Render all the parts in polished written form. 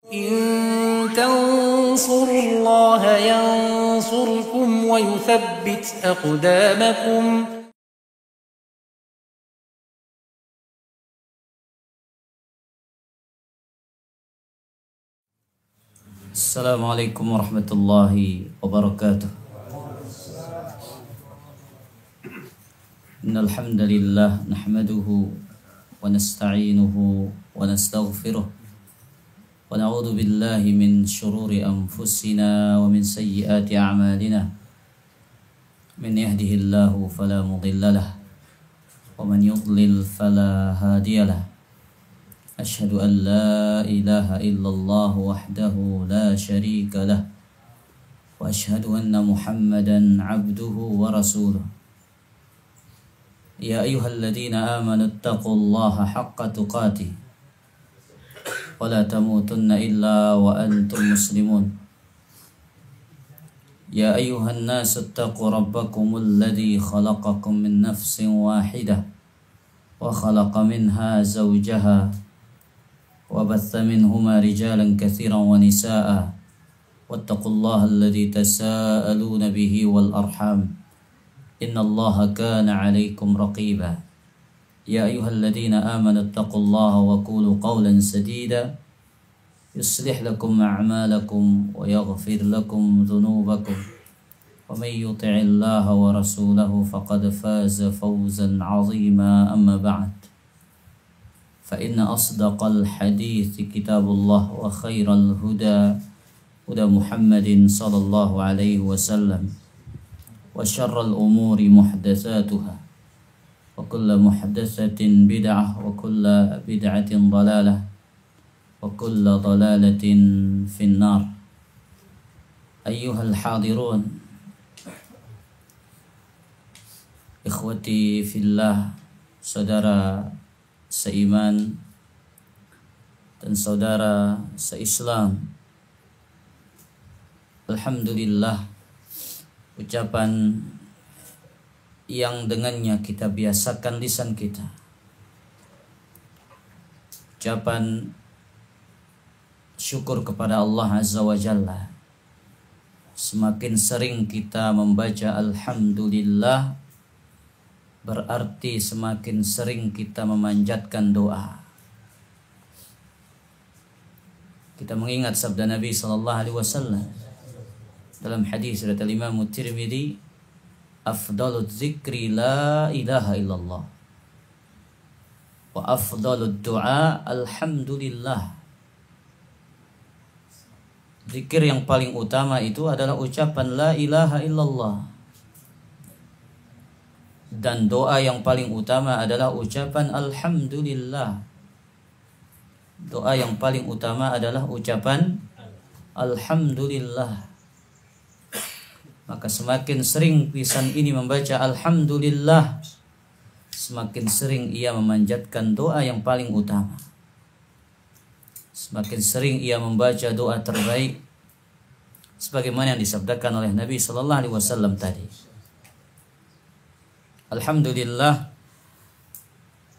إن تنصروا الله ينصركم ويثبت أقدامكم. Assalamualaikum warahmatullahi wabarakatuh. Innal hamdalillah nahmaduhu wa nasta'inuhu wa nastaghfiruh wa na'udzu billahi min shururi anfusina wa min sayyiati a'malina. Man yahdihillahu fala mudhillalah wa man yudlil fala hadiyalah. Asyhadu an la ilaha illallah wahdahu la syarika lah wa asyhadu anna Muhammadan abduhu wa rasuluh. Ya ayyuhalladzina amanu taqullaha haqqa tuqatih wa la tamutunna illa wa antum muslimun. Ya ayyuhan nasu taqu rabbakumul ladzi khalaqakum min nafsin wahidah wa khalaqa minha zawjaha وبث منهما رجالا كثيرا ونساء واتقوا الله الذي تساءلون به والأرحام إن الله كان عليكم رقيبا. يا أيها الذين آمنوا اتقوا الله وقولوا قولا سديدا يصلح لكم أعمالكم ويغفر لكم ذنوبكم ومن يطع الله ورسوله فقد فاز فوزا عظيما. أما بعد فإن أصدق الحديث كتاب الله وخير الهدى هدى محمد صلى الله عليه وسلم وشر الأمور محدثاتها وكل محدثة بدعة وكل بدعة ضلالة وكل ضلالة في النار. أيها الحاضرون إخوتي في الله, saudara seiman dan saudara seislam, alhamdulillah, ucapan yang dengannya kita biasakan lisan kita, ucapan syukur kepada Allah Azza wa Jalla, semakin sering kita membaca alhamdulillah, berarti semakin sering kita memanjatkan doa. Kita mengingat sabda Nabi sallallahu alaihi wasallam dalam hadis riwayat Imam Tirmidzi, afdalud dzikri la ilaha illallah wa afdalud du'a alhamdulillah. Zikir yang paling utama itu adalah ucapan la ilaha illallah, dan doa yang paling utama adalah ucapan alhamdulillah. Doa yang paling utama adalah ucapan alhamdulillah. Maka semakin sering lisan ini membaca alhamdulillah, semakin sering ia memanjatkan doa yang paling utama. Semakin sering ia membaca doa terbaik sebagaimana yang disabdakan oleh Nabi sallallahu alaihi wasallam tadi. Alhamdulillah,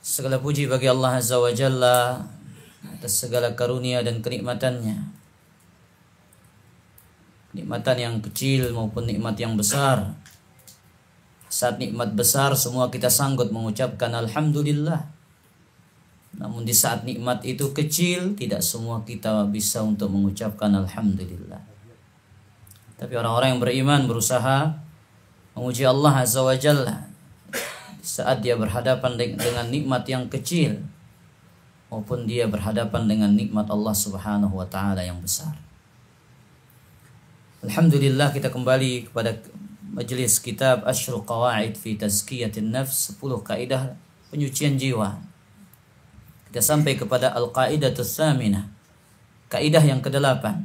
segala puji bagi Allah Azza wa Jalla atas segala karunia dan kenikmatannya, nikmatan yang kecil maupun nikmat yang besar. Saat nikmat besar semua kita sanggup mengucapkan alhamdulillah, namun di saat nikmat itu kecil tidak semua kita bisa untuk mengucapkan alhamdulillah. Tapi orang-orang yang beriman berusaha memuji Allah Azza wa Jalla saat dia berhadapan dengan nikmat yang kecil maupun dia berhadapan dengan nikmat Allah Subhanahu wa taala yang besar. Alhamdulillah, kita kembali kepada majelis kitab Asyrul Qawaid fi Tazkiyatin Nafs, 10 kaidah penyucian jiwa. Kita sampai kepada al-qaidatus tsaminah, kaidah yang ke-8.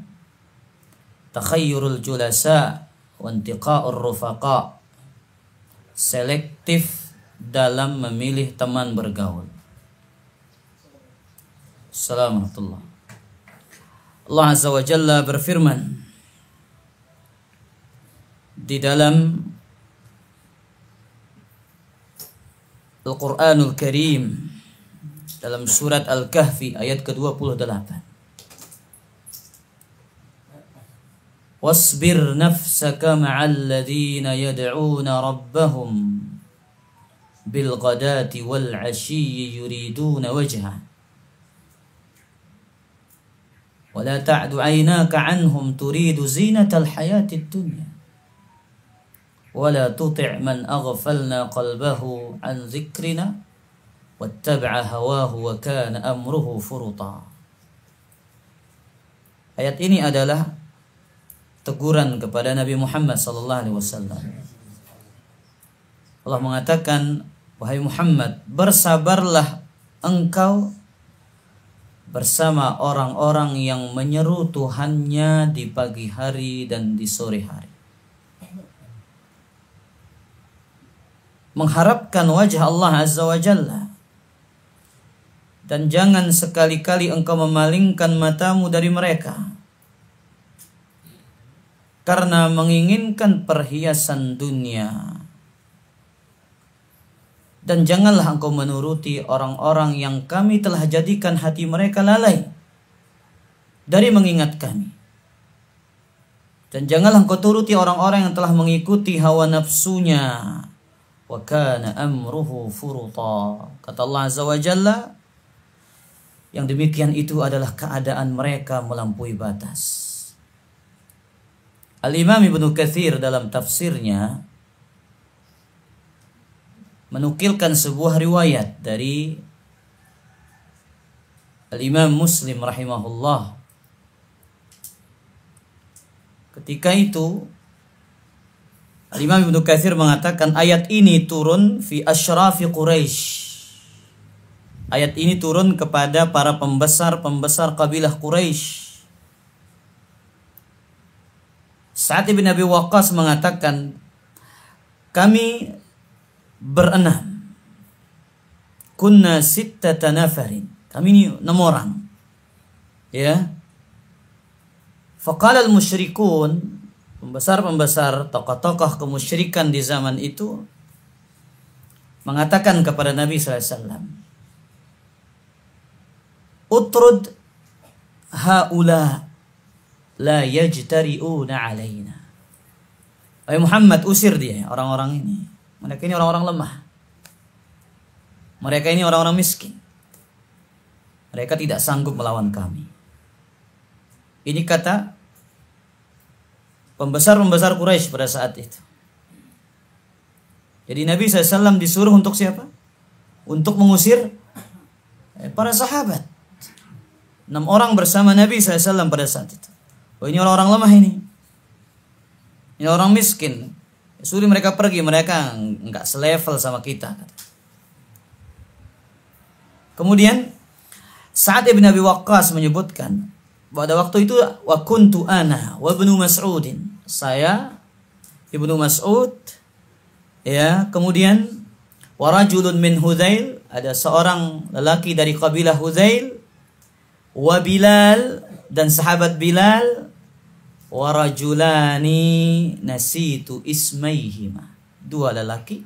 Takhayyurul julasa wa intiqa'ur rufaqa, selektif dalam memilih teman bergaul. Assalamualaikum. Allah Azza wa Jalla berfirman di dalam Al-Quranul Karim dalam surat Al-Kahfi ayat ke-28. wasbir nafsaka ma'al ladzina yad'una rabbahum bil ghadati wal 'ashiyyi yuriduna wajha wa la ta'du 'aynaka 'anhum turidu zinatal hayatid dunya wa la tuti' man aghfalna qalbahu 'an dzikrina wattaba'a hawahu wa kana amruhu furuta. Ayat ini adalah teguran kepada Nabi Muhammad sallallahu alaihi wasallam. Allah mengatakan, wahai Muhammad, bersabarlah engkau bersama orang-orang yang menyeru Tuhannya di pagi hari dan di sore hari, mengharapkan wajah Allah Azza wa Jalla, dan jangan sekali-kali engkau memalingkan matamu dari mereka karena menginginkan perhiasan dunia. Dan janganlah engkau menuruti orang-orang yang kami telah jadikan hati mereka lalai dari mengingat kami. Dan janganlah engkau turuti orang-orang yang telah mengikuti hawa nafsunya. Wa kana amruhu furuta. Kata Allah Azza wa Jalla, yang demikian itu adalah keadaan mereka melampaui batas. Al-Imam Ibnu Katsir dalam tafsirnya menukilkan sebuah riwayat dari Al-Imam Muslim rahimahullah. Ketika itu Al-Imam Ibnu Katsir mengatakan ayat ini turun fi asyrafi Quraisy. Ayat ini turun kepada para pembesar-pembesar kabilah Quraisy. Sa'ad bin Abi Waqqas mengatakan, kami berenam. Kunna sittata nafarin. Kami ini 6 orang. Ya. Faqala al-musyrikun, pembesar-pembesar, tokoh-tokoh kemusyrikan di zaman itu mengatakan kepada Nabi SAW, utrud haula la yajtari'una alaina. Wahai Muhammad, usir dia, orang-orang ini. Mereka ini orang-orang lemah. Mereka ini orang-orang miskin. Mereka tidak sanggup melawan kami. Ini kata pembesar-pembesar Quraisy pada saat itu. Jadi Nabi SAW disuruh untuk siapa? Untuk mengusir para sahabat. 6 orang bersama Nabi SAW pada saat itu. Oh, ini orang-orang lemah ini. Ini orang miskin. Suruh mereka pergi, mereka enggak selevel sama kita. Kemudian Sa'ad bin Abi Waqqas menyebutkan pada waktu itu wa kuntu ana wa Ibnu Mas'udin. Saya, Ibnu Mas'ud, ya, kemudian wa rajulun min Hudzail, ada seorang lelaki dari kabilah Hudzail, wa Bilal, dan sahabat Bilal, wa rajulani nasitu ismaihima, 2 lelaki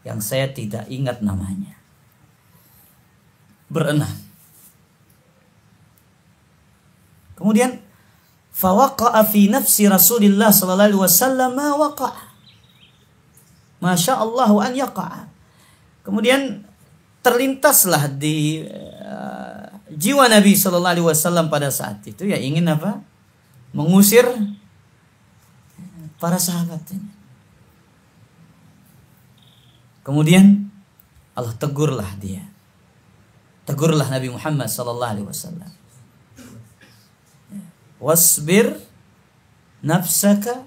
yang saya tidak ingat namanya. Berenam. Kemudian fawaqa'a fi nafsi Rasulillah sallallahu alaihi wasallam ma waqa'a. Masya Allah an yaqa'a. Kemudian terlintaslah di jiwa Nabi sallallahu alaihi wasallam pada saat itu, ya, ingin apa? Mengusir para sahabat ini. Kemudian Allah tegurlah dia. Tegurlah Nabi Muhammad sallallahu alaihi wasallam. Wasbir nafsaka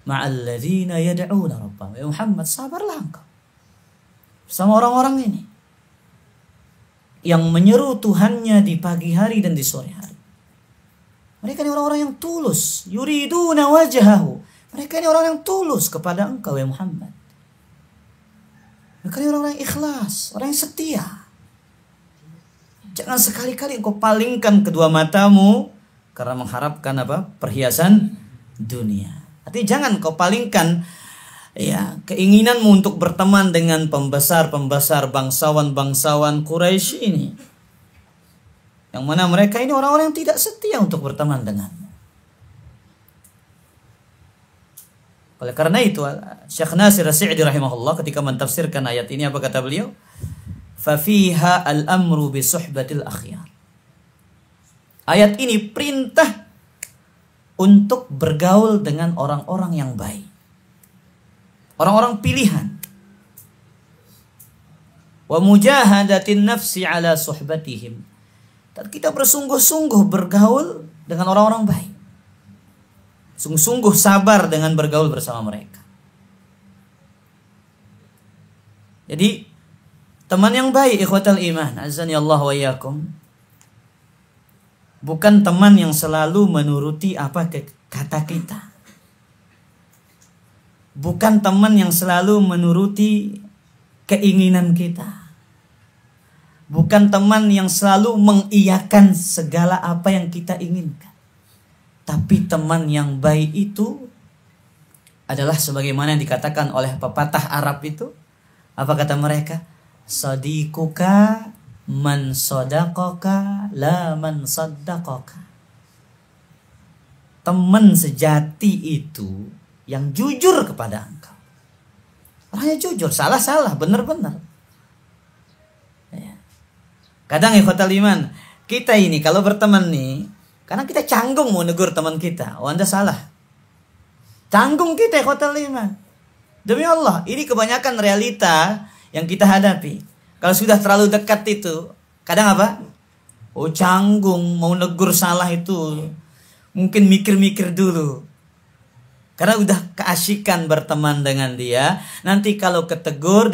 ma'al ladzina yad'una rabbahum. Ya Muhammad, sabarlah engkau sama orang-orang ini yang menyeru Tuhannya di pagi hari dan di sore hari. Mereka ini orang-orang yang tulus, yuriduna wajhahu. Mereka ini orang yang tulus kepada engkau, ya Muhammad. Mereka ini orang yang ikhlas, orang yang setia. Jangan sekali-kali engkau palingkan kedua matamu karena mengharapkan apa? Perhiasan dunia. Artinya jangan engkau palingkan, ya, keinginanmu untuk berteman dengan pembesar-pembesar, bangsawan-bangsawan Quraisy ini, yang mana mereka ini orang-orang yang tidak setia untuk berteman denganmu. Oleh karena itu Syekh Nasir As-Sa'di rahimahullah ketika mentafsirkan ayat ini apa kata beliau? Fa fiha al-amru bi suhbatil akhyar. Ayat ini perintah untuk bergaul dengan orang-orang yang baik. Orang-orang pilihan. Wa mujahadatin nafsi ala suhbatihim. Dan kita bersungguh-sungguh bergaul dengan orang-orang baik. Sungguh-sungguh sabar dengan bergaul bersama mereka. Jadi teman yang baik ikhwatal iman, azani Allah wa iyyakum, bukan teman yang selalu menuruti apa kata kita. Bukan teman yang selalu menuruti keinginan kita. Bukan teman yang selalu mengiyakan segala apa yang kita inginkan. Tapi teman yang baik itu adalah sebagaimana yang dikatakan oleh pepatah Arab itu. Apa kata mereka? Sadiquka man sadaqaka la man saddaqaka. Teman sejati itu yang jujur kepada engkau. Orangnya jujur, salah-salah, benar-benar. Ya. Kadang ikhwatal iman, kita ini kalau berteman nih, karena kita canggung mau negur teman kita. Oh, Anda salah. Canggung kita ikhwatal iman. Demi Allah, ini kebanyakan realita yang kita hadapi. Kalau sudah terlalu dekat itu, kadang apa? Oh, canggung, mau negur salah itu. Mungkin mikir-mikir dulu. Karena udah keasikan berteman dengan dia. Nanti kalau ditegur,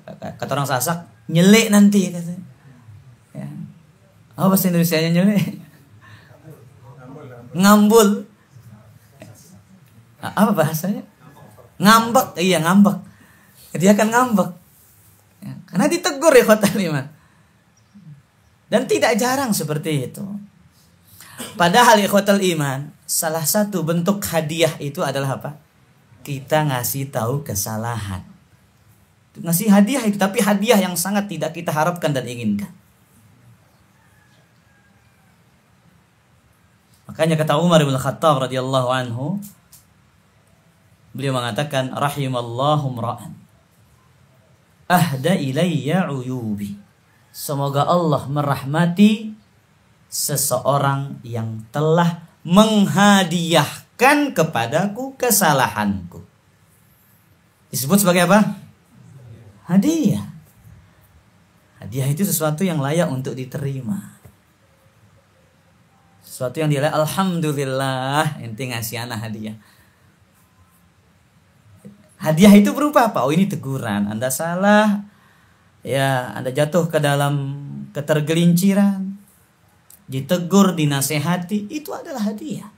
kata orang Sasak, nyelek nanti. Katanya. Ya. Apa bahasa Indonesianya nyelek? Ngambul. Apa bahasanya? Ngambek. Iya, ngambek. Dia akan ngambek. Ya. Karena ditegur ya khotal iman. Dan tidak jarang seperti itu. Padahal ikhwatal iman, salah satu bentuk hadiah itu adalah apa? Kita ngasih tahu kesalahan. Ngasih hadiah itu, tapi hadiah yang sangat tidak kita harapkan dan inginkan. Makanya kata Umar bin Khattab radhiyallahu anhu, beliau mengatakan, rahimallahu mra'an ahda ilayya uyubi. Semoga Allah merahmati seseorang yang telah menghadiahkan kepadaku kesalahanku. Disebut sebagai apa? Hadiah. Hadiah itu sesuatu yang layak untuk diterima. Sesuatu yang dia alhamdulillah ente ngasih anak hadiah. Hadiah itu berupa apa? Oh, ini teguran, Anda salah. Ya, Anda jatuh ke dalam ketergelinciran. Ditegur, dinasehati, itu adalah hadiah.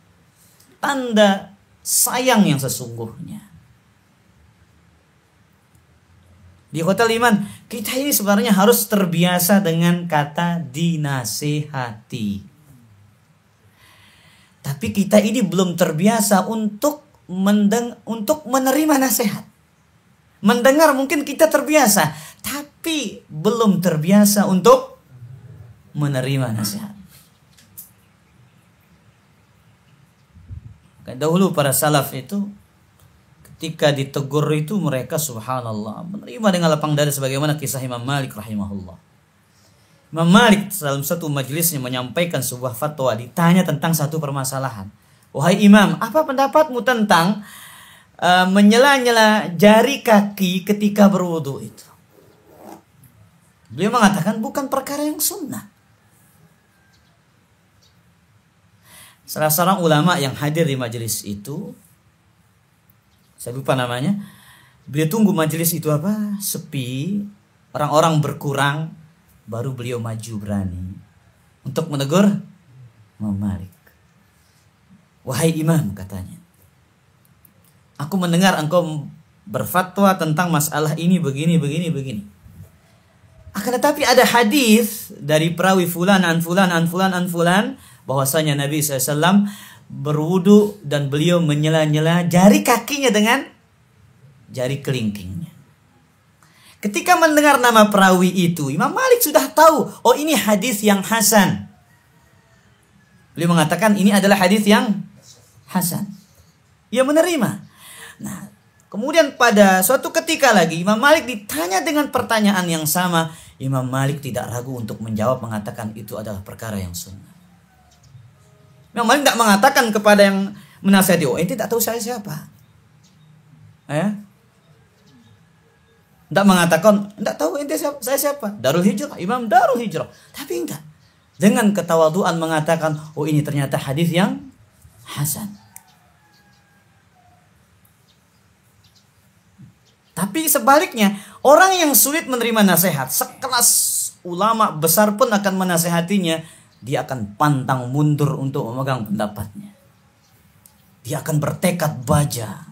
Tanda sayang yang sesungguhnya. Di hotel iman, kita ini sebenarnya harus terbiasa dengan kata dinasehati. Tapi kita ini belum terbiasa untuk menerima nasihat. Mendengar mungkin kita terbiasa, tapi belum terbiasa untuk menerima nasihat. Dahulu para salaf itu ketika ditegur itu mereka subhanallah menerima dengan lapang dada, sebagaimana kisah Imam Malik rahimahullah. Imam Malik dalam satu majelisnya menyampaikan sebuah fatwa, ditanya tentang satu permasalahan. Wahai Imam, apa pendapatmu tentang menyela-nyela jari kaki ketika berwudu itu? Beliau mengatakan bukan perkara yang sunnah. Salah seorang ulama yang hadir di majelis itu, saya lupa namanya, beliau tunggu majelis itu apa? Sepi, orang-orang berkurang, baru beliau maju berani untuk menegur Imam Malik. Wahai Imam, katanya, aku mendengar engkau berfatwa tentang masalah ini begini. Akan tetapi ada hadis dari perawi fulan an fulan bahwasanya Nabi SAW berwudu dan beliau menyela-nyela jari kakinya dengan jari kelingkingnya. Ketika mendengar nama perawi itu, Imam Malik sudah tahu, oh ini hadis yang hasan. Beliau mengatakan ini adalah hadis yang hasan. Ia menerima. Nah, kemudian pada suatu ketika lagi Imam Malik ditanya dengan pertanyaan yang sama. Imam Malik tidak ragu untuk menjawab, mengatakan itu adalah perkara yang sunnah. Imam Malik tidak mengatakan kepada yang menasihati, oh ente tak tahu saya siapa. Tidak mengatakan, tidak tahu ente siapa, saya siapa. Darul Hijrah, Imam Darul Hijrah. Tapi enggak. Dengan ketawaduan mengatakan, oh ini ternyata hadis yang hasan. Tapi sebaliknya, orang yang sulit menerima nasihat, sekelas ulama besar pun akan menasehatinya, dia akan pantang mundur untuk memegang pendapatnya. Dia akan bertekad baja.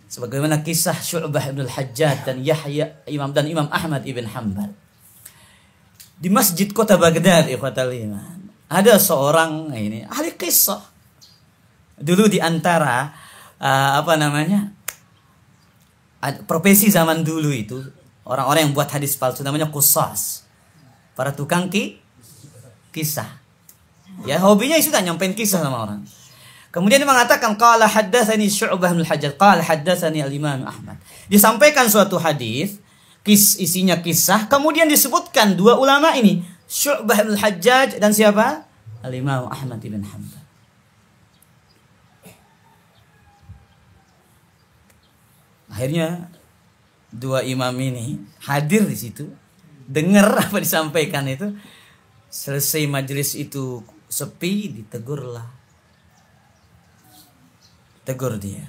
Sebagaimana kisah Syu'bah ibn al-Hajjaj dan Imam Ahmad ibn Hanbal. Di masjid kota Baghdad, ikhwatal iman, ada seorang ahli kisah. Dulu di antara profesi zaman dulu itu, orang-orang yang buat hadis palsu namanya qusas. Para tukang kisah. Ya, hobinya sudah nyampein kisah sama orang. Kemudian dia mengatakan, qala haddatsani Syu'bah bin al-Hajjaj, qala haddatsani al-Imam Ahmad. Disampaikan suatu hadis, isinya kisah, kemudian disebutkan dua ulama ini, Syu'bah bin al-Hajjaj dan siapa? Al-Imam Ahmad ibn Hanbal. Akhirnya dua imam ini hadir di situ, dengar apa disampaikan itu. Selesai majelis itu sepi, ditegurlah. Tegur dia.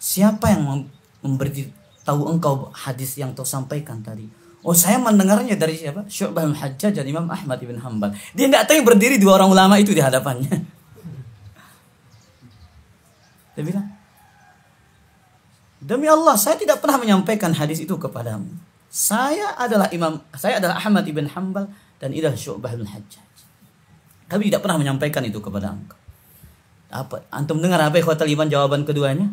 Siapa yang memberi tahu engkau hadis yang kau sampaikan tadi? Oh, saya mendengarnya dari siapa? Syu'bah bin Hajjaj dan Imam Ahmad ibn Hanbal. Dia tidak tahu yang berdiri dua orang ulama itu di hadapannya. Dia bilang, demi Allah, saya tidak pernah menyampaikan hadis itu kepadamu. Saya adalah Ahmad ibn Hanbal dan adalah Syu'bah bin Hajjaj. Kami tidak pernah menyampaikan itu kepada engkau. Apa? Antum dengar apa ikhwatal iman jawaban keduanya?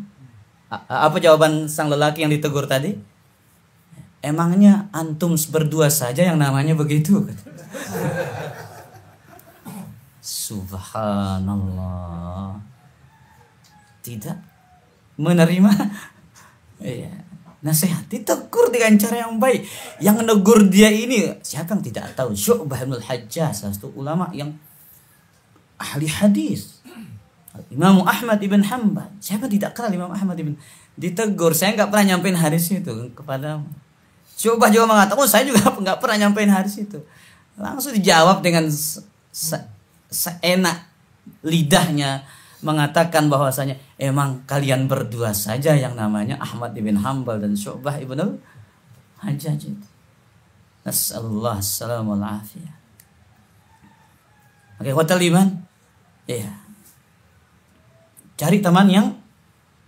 Apa jawaban sang lelaki yang ditegur tadi? Emangnya antum berdua saja yang namanya begitu? Subhanallah. Tidak menerima nasihat, ditegur dengan cara yang baik. Yang menegur dia ini siapa yang tidak tahu? Syu'bah bin al-Hajjaj, satu ulama yang ahli hadis. Imam Ahmad ibn Hanbal. Siapa tidak kenal Imam Ahmad ibn? Ditegur, saya nggak pernah nyampein hadis itu kepadamu. Syu'bah juga mengatakan, oh saya juga nggak pernah nyampein hadis itu. Langsung dijawab dengan seenak lidahnya, mengatakan bahwasanya emang kalian berdua saja yang namanya Ahmad ibn Hanbal dan Syu'bah ibn al-Hajjaj. Nasallallahu assalamu alaihi. Oke, hotel iman. Iya. Cari teman yang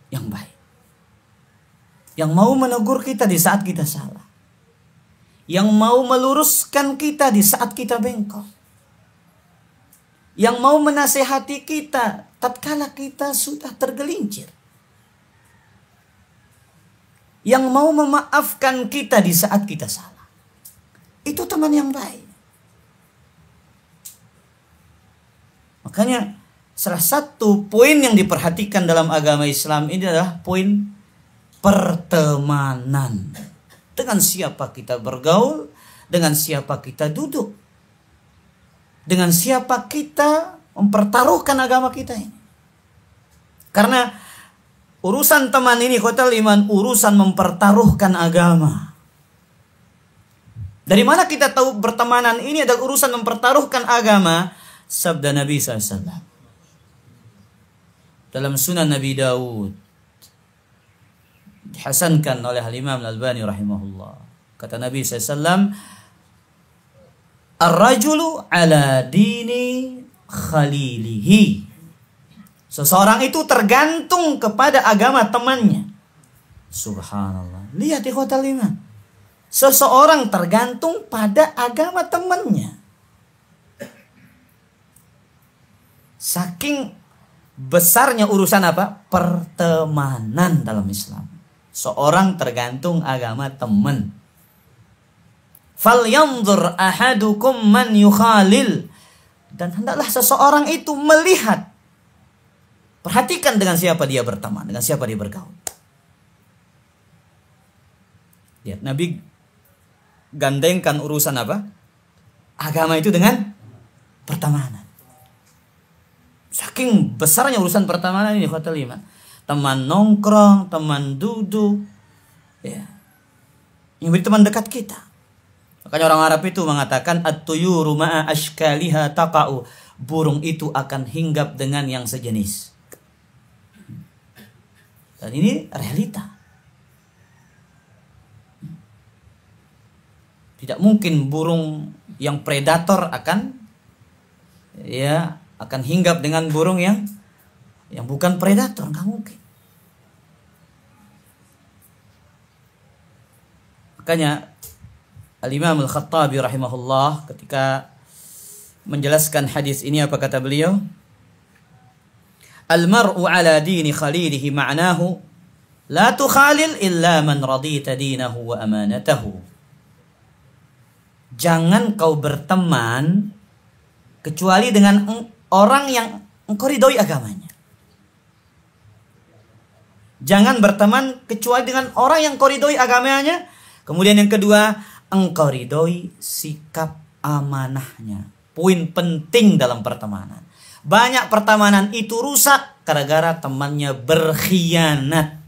baik. Yang mau menegur kita di saat kita salah. Yang mau meluruskan kita di saat kita bengkok. Yang mau menasehati kita tatkala kita sudah tergelincir. Yang mau memaafkan kita di saat kita salah. Itu teman yang baik. Makanya salah satu poin yang diperhatikan dalam agama Islam ini adalah poin pertemanan. Dengan siapa kita bergaul, dengan siapa kita duduk, dengan siapa kita mempertaruhkan agama kita ini. Karena urusan teman ini, khotal iman, urusan mempertaruhkan agama. Dari mana kita tahu pertemanan ini adalah urusan mempertaruhkan agama? Sabda Nabi SAW dalam Sunan Nabi Daud, dihasankan oleh Imam Al-Albani rahimahullah. Kata Nabi SAW, ar-rajulu ala dini khalilihi. Seseorang itu tergantung kepada agama temannya. Subhanallah. Lihat ikhwatal iman. Seseorang tergantung pada agama temannya. Saking besarnya urusan apa? Pertemanan dalam Islam. Seorang tergantung agama teman. Falyanzur ahadukum man yukhalil. Dan hendaklah seseorang itu melihat Perhatikan dengan siapa dia berteman, dengan siapa dia bergaul. Lihat, Nabi gandengkan urusan apa? Agama itu dengan pertemanan. Saking besarnya urusan pertemanan ini, ikhwatal iman. Teman nongkrong, teman duduk, ya, yang menjadi teman dekat kita. Makanya orang Arab itu mengatakan at-tuyuru ma'a ashkaliha taqa'u. Burung itu akan hinggap dengan yang sejenis. Dan ini realita. Tidak mungkin burung yang predator akan hinggap dengan burung yang bukan predator, nggak mungkin. Makanya Al-Imam Al-Khattabi rahimahullah ketika menjelaskan hadis ini apa kata beliau? Al-mar'u ala dini khalilihi ma'nahu la tukhalil illa man radita dinahu wa amanatahu. Jangan kau berteman kecuali dengan orang yang engkau ridhoi agamanya. Jangan berteman kecuali dengan orang yang engkau ridhoi agamanya. Kemudian yang kedua, engkau ridhoi sikap amanahnya. Poin penting dalam pertemanan. Banyak pertemanan itu rusak gara-gara temannya berkhianat.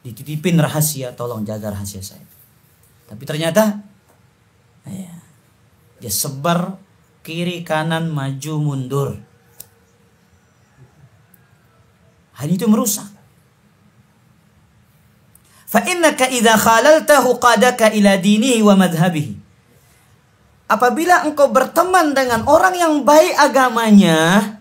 Dititipin rahasia, tolong jaga rahasia saya. Tapi ternyata dia sebar kiri kanan maju mundur. Hal itu merusak. Fa innaka idza khalaltahu qadaka ila dinihi wa madhhabihi. Apabila engkau berteman dengan orang yang baik agamanya,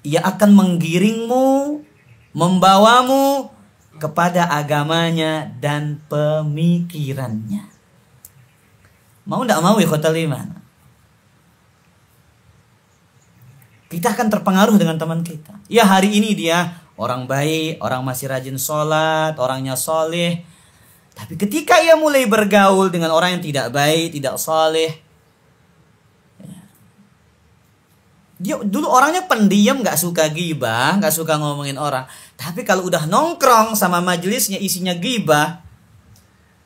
ia akan menggiringmu, membawamu kepada agamanya dan pemikirannya. Mau tidak mau ikhwatal iman, kita akan terpengaruh dengan teman kita. Ya, hari ini dia orang baik, orang masih rajin sholat, orangnya soleh. Tapi ketika ia mulai bergaul dengan orang yang tidak baik, tidak soleh, dia dulu orangnya pendiam, gak suka gibah, gak suka ngomongin orang. Tapi kalau udah nongkrong sama majelisnya isinya gibah,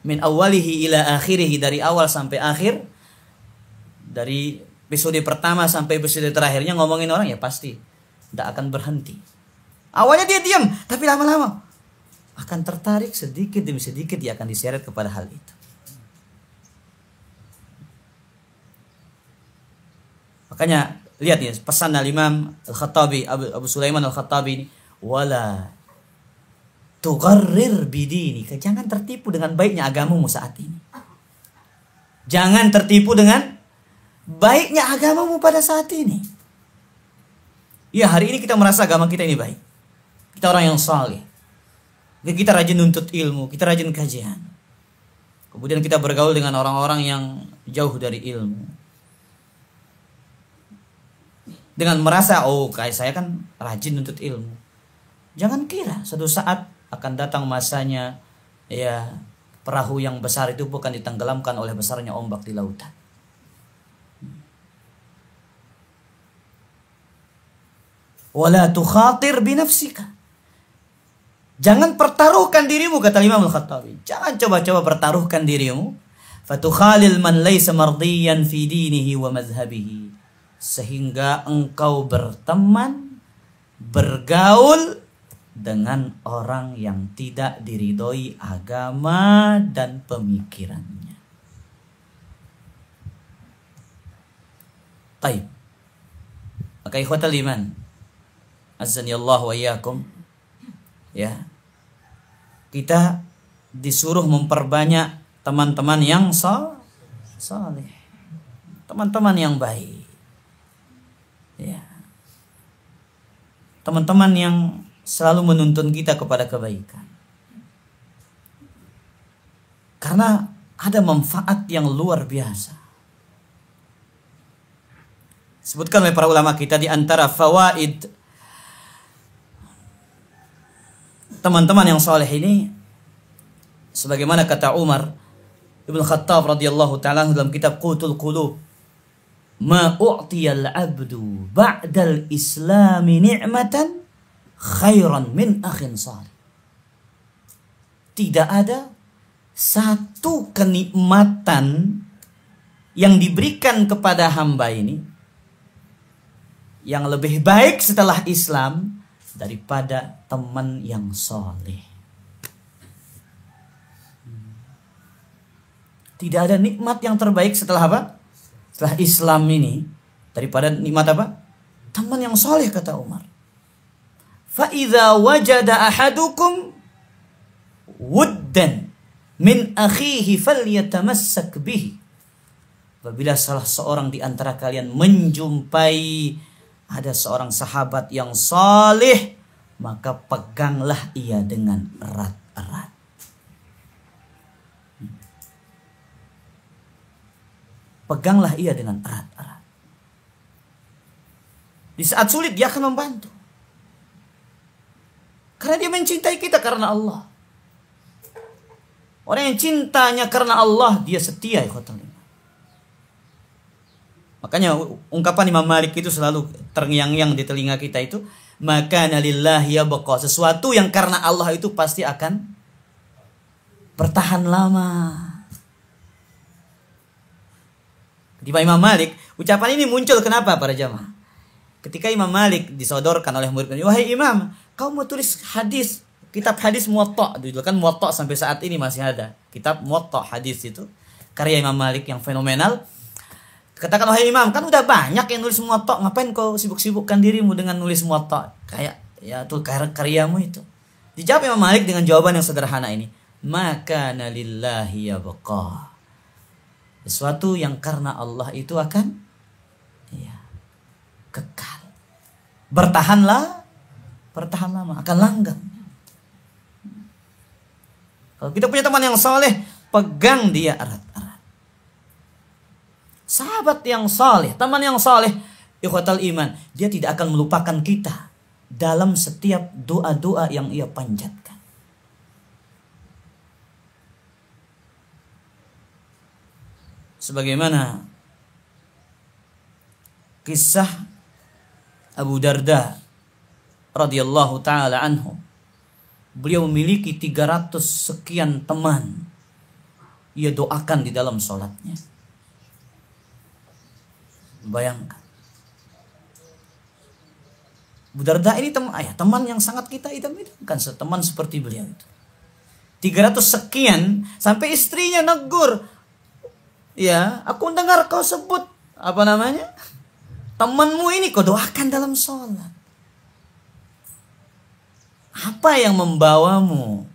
min awalihi ila akhirihi, dari awal sampai akhir, dari episode pertama sampai episode terakhirnya ngomongin orang, ya pasti tidak akan berhenti. Awalnya dia diam, tapi lama-lama akan tertarik, sedikit demi sedikit dia akan diseret kepada hal itu. Makanya lihat ya pesan Al-Imam Al-Khattabi, Abu Sulaiman Al-Khattabi ini, wala tugharrir bidinika. Jangan tertipu dengan baiknya agamamu saat ini. Jangan tertipu dengan baiknya agamamu pada saat ini. Ya, hari ini kita merasa agama kita ini baik. Kita orang yang saleh. Kita rajin nuntut ilmu, kita rajin kajian. Kemudian kita bergaul dengan orang-orang yang jauh dari ilmu. Dengan merasa, oh kayak saya kan rajin nuntut ilmu. Jangan kira suatu saat akan datang masanya, ya, perahu yang besar itu bukan ditenggelamkan oleh besarnya ombak di lautan. Wala tukhatir binafsika. Jangan pertaruhkan dirimu, kata Imam Al-Khattabi. Jangan coba-coba pertaruhkan dirimu. Fatukhalil man laysa mardiyan fi dinihi wa madhhabihi. Sehingga engkau berteman, bergaul dengan orang yang tidak diridhoi agama dan pemikirannya. Taib. Maka ikhwatal iman, azani Allah wa iyyakum, ya, kita disuruh memperbanyak teman-teman yang saleh, teman-teman yang baik, ya, teman-teman yang selalu menuntun kita kepada kebaikan. Karena ada manfaat yang luar biasa. Sebutkan oleh para ulama kita di antara fawaid teman-teman yang soleh ini, sebagaimana kata Umar Ibn Khattab radhiyallahu ta'ala dalam kitab Qutul Qulub, ma u'tiyal abdu ba'dal islami ni'matan khairan min akhin salih. Tidak ada satu kenikmatan yang diberikan kepada hamba ini yang lebih baik setelah Islam daripada teman yang soleh. Tidak ada nikmat yang terbaik setelah apa? Setelah Islam ini daripada nikmat apa? Teman yang soleh, kata Umar. Fa idza wajada ahadukum wuddan min akhihi falyatamassak bihi. Apabila salah seorang di antara kalian menjumpai ada seorang sahabat yang saleh, maka peganglah ia dengan erat-erat. Peganglah ia dengan erat-erat. Di saat sulit dia akan membantu. Karena dia mencintai kita karena Allah. Orang yang cintanya karena Allah, dia setia. Makanya ungkapan Imam Malik itu selalu terngiang-ngiang di telinga kita itu, maka lillahi yabqa. Sesuatu yang karena Allah itu pasti akan bertahan lama. Di Imam Malik, ucapan ini muncul kenapa para jamaah? Ketika Imam Malik disodorkan oleh murid-murid, wahai Imam, kau mau tulis hadis, kitab hadis Muwatta. Dulu kan Muwatta sampai saat ini masih ada. Kitab Muwatta hadis itu karya Imam Malik yang fenomenal. Katakan, wahai Imam, kan udah banyak yang nulis Muwatta, ngapain kau sibuk-sibukkan dirimu dengan nulis Muwatta? Kayak ya tuh karyamu itu. Dijawab Imam Malik dengan jawaban yang sederhana ini, maka lillahi yabqa. Sesuatu yang karena Allah itu akan kekal. Bertahan lama, akan langgeng. Kalau kita punya teman yang soleh, pegang dia erat-erat. Sahabat yang soleh, teman yang soleh, ikhwatal iman, dia tidak akan melupakan kita dalam setiap doa-doa yang ia panjatkan. Sebagaimana kisah Abu Darda radhiyallahu taala anhu. Beliau memiliki 300 sekian teman. Ia doakan di dalam sholatnya. Bayangkan. Abu Darda ini teman yang sangat kita idam-idamkan, teman seperti beliau itu. 300 sekian, sampai istrinya negur. Ya, aku dengar kau sebut apa namanya? Temanmu ini kau doakan dalam sholat. Apa yang membawamu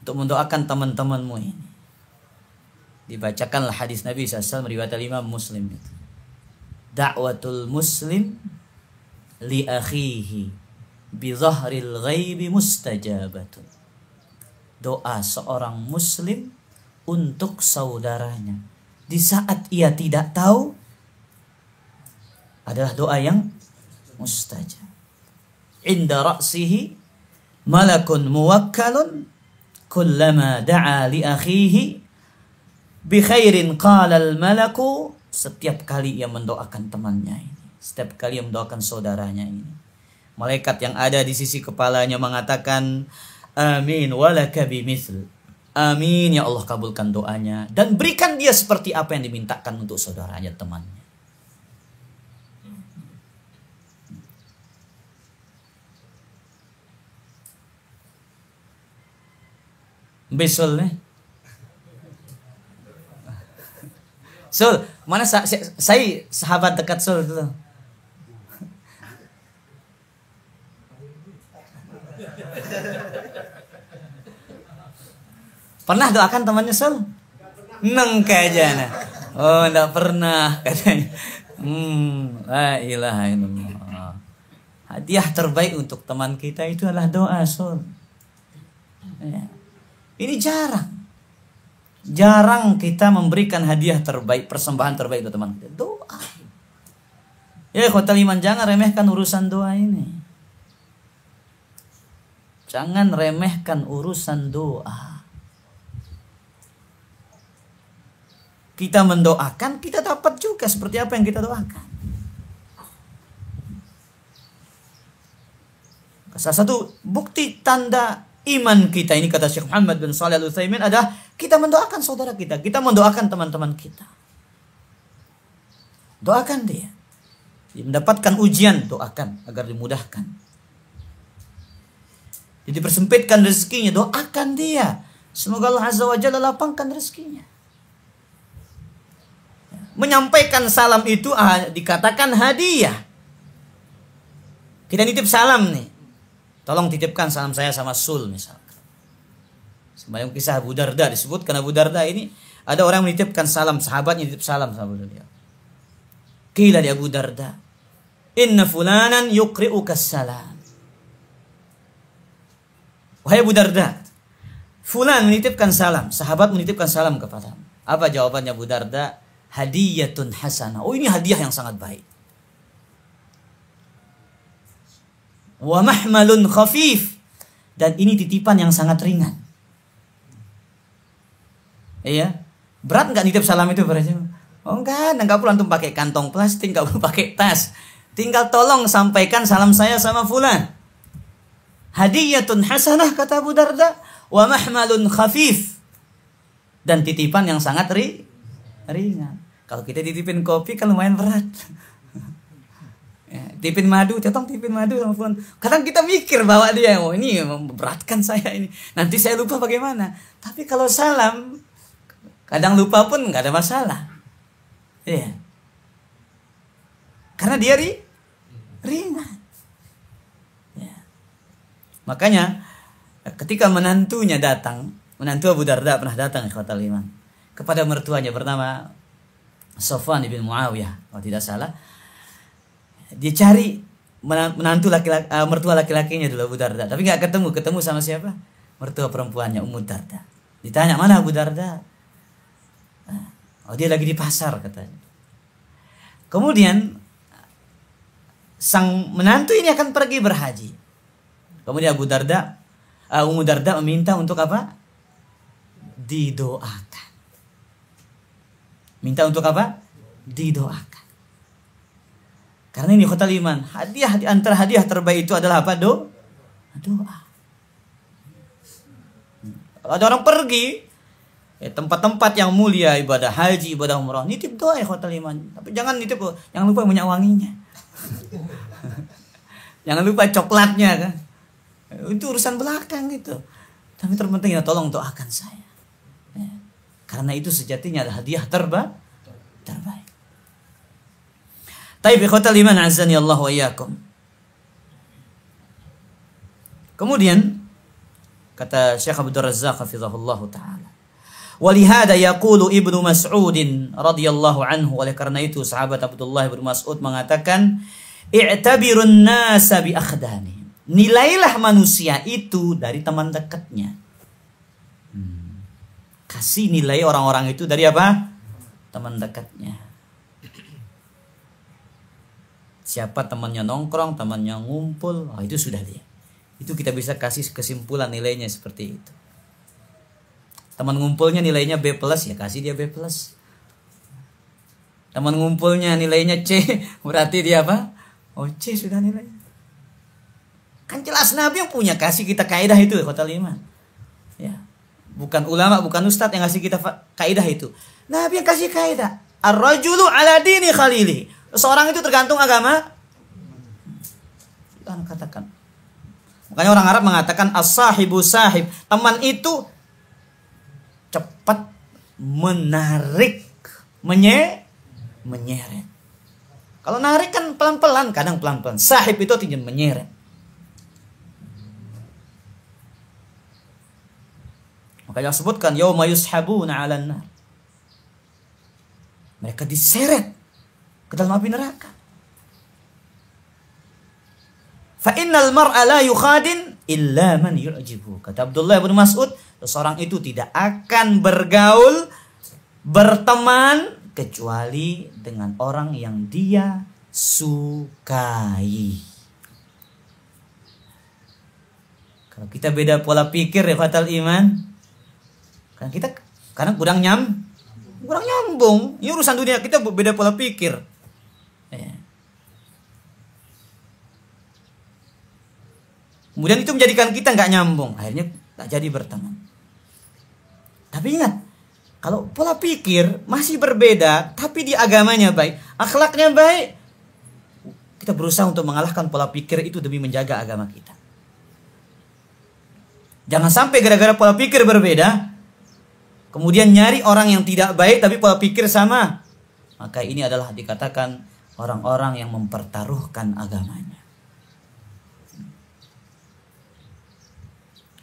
untuk mendoakan teman-temanmu ini? Dibacakanlah hadis Nabi SAW riwayat Imam Muslim itu. Da'watul muslim li akhihi bi zahril ghaibi mustajabatun. Doa seorang muslim untuk saudaranya di saat ia tidak tahu adalah doa yang mustajab. Inda ra'sihi malakun muwakkalun kullama da'a li akhihi bi khairin qala al malaku. Setiap kali ia mendoakan temannya ini, setiap kali ia mendoakan saudaranya ini, malaikat yang ada di sisi kepalanya mengatakan amin walaka bimithl. Amin ya Allah, kabulkan doanya dan berikan dia seperti apa yang dimintakan untuk saudaranya, temannya. Besul nih. Sul, mana saya sahabat dekat Sul itu. Pernah doakan temannya Sul? Neng kayaknya. Oh, enggak pernah katanya. La ilaha illallah. Hadiah terbaik untuk teman kita itu adalah doa Sul. Ya. Ini jarang kita memberikan hadiah terbaik, persembahan terbaik untuk teman kita. Doa. Ya, ikhwatal iman, jangan remehkan urusan doa ini. Jangan remehkan urusan doa. kita mendoakan, kita dapat juga seperti apa yang kita doakan. Salah satu bukti tanda iman kita ini, kata Syekh Muhammad bin Shalih Al-Utsaimin, adalah kita mendoakan saudara kita, kita mendoakan teman-teman kita. Doakan dia. Dia mendapatkan ujian, doakan agar dimudahkan. Jadi persempitkan rezekinya, doakan dia. Semoga Allah Azza wa Jalla lapangkan rezekinya. Menyampaikan salam itu dikatakan hadiah. Kita nitip salam nih. Tolong titipkan salam saya sama Sul misalkan. Semacam kisah Abu Darda disebutkan, Abu Darda ini ada orang menitipkan salam, sahabatnya nitip salam sama beliau. Qila li Abu Darda, inna fulanan yuqri'uka salam. Wahai Abu Darda, fulan menitipkan salam, sahabat menitipkan salam kepadamu. Apa jawabannya Abu Darda? Hadiyatun hasanah. Oh, ini hadiah yang sangat baik. Wa mahmalun khafif, dan ini titipan yang sangat ringan. Iya, berat nggak nitip salam itu berarti? Oh enggak perlu antum pakai kantong plastik, nggak perlu pakai tas. Tinggal tolong sampaikan salam saya sama fulan. Hadiyatun hasanah, kata Abu Darda, wa mahmalun khafif, dan titipan yang sangat ringan. Kalau kita titipin kopi kan lumayan berat. Ya, tipin madu, tolong tipin madu sama fulan. Kadang kita mikir bahwa dia, oh ini memberatkan saya ini, nanti saya lupa bagaimana. Tapi kalau salam, kadang lupa pun nggak ada masalah. Iya. Karena dia ringan. Ya. Makanya ketika menantunya datang, menantu Abu Darda pernah datang ikhwatal iman kepada mertuanya bernama Safwan bin Muawiyah, kalau tidak salah. Dia cari menantu mertua laki-lakinya dulu Abu Darda, tapi nggak ketemu sama siapa? Mertua perempuannya Ummu Darda. Ditanya, mana Abu Darda? Oh, dia lagi di pasar katanya. Kemudian sang menantu ini akan pergi berhaji. Kemudian Ummu Darda meminta untuk apa? Didoakan. Minta untuk apa? Didoakan. Karena ini khotal iman, hadiah di antara hadiah terbaik itu adalah apa? Doa. Kalau ada orang pergi tempat-tempat yang mulia, ibadah haji, ibadah umrah, nitip doa ya khotal iman. Tapi jangan nitip, jangan lupa minyak wanginya. Jangan lupa coklatnya kan. Itu urusan belakang gitu. Tapi terpenting ya, tolong doakan saya. Ya. Karena itu sejatinya adalah hadiah terbaik. Taib ikhwatal iman azani Allah wa iyyakum. Kemudian kata Syekh Abdul Razzaq hafizahullah taala, walihada yaqulu Ibnu Mas'ud radhiyallahu anhu, oleh karena itu sahabat Abdullah bin Mas'ud mengatakan, i'tabirun nasa bi akhdanihim, nilailah manusia itu dari teman dekatnya. Kasih nilai orang-orang itu dari apa? Teman dekatnya. Siapa temannya nongkrong, temannya ngumpul, oh, itu sudah dia. Itu kita bisa kasih kesimpulan nilainya seperti itu. Teman ngumpulnya nilainya B+, ya kasih dia B+. Teman ngumpulnya nilainya C, berarti dia apa? Oh, C sudah nilainya. Kan jelas Nabi yang punya, kasih kita kaidah itu, khotal iman. Ya. Bukan ulama, bukan ustadz yang kasih kita kaidah itu. Nabi yang kasih kaidah. Ar-rajulu ala dini khalili. Seorang itu tergantung agama. Tuhan katakan. Makanya orang Arab mengatakan as-sahibu sahib. Teman itu cepat menarik, menyeret. Kalau narik kan pelan-pelan, kadang pelan-pelan. Sahib itu artinya menyeret. Makanya sebutkan yauma yushabuna 'alan nar. Mereka diseret ke dalam api neraka. Fa innal mar'a la yukhadin illa man yu'jibu. Kata Abdullah bin Mas'ud, seorang itu tidak akan berteman kecuali dengan orang yang dia sukai. Kalau kita beda pola pikir ya fatal iman. Karena kita kurang nyambung. Kurang nyambung. Ini urusan dunia, kita beda pola pikir. Ya. Kemudian itu menjadikan kita nggak nyambung. Akhirnya tak jadi berteman. Tapi ingat, kalau pola pikir masih berbeda, tapi di agamanya baik, akhlaknya baik, kita berusaha untuk mengalahkan pola pikir itu demi menjaga agama kita. Jangan sampai gara-gara pola pikir berbeda, kemudian nyari orang yang tidak baik tapi pola pikir sama. Maka ini adalah dikatakan orang-orang yang mempertaruhkan agamanya.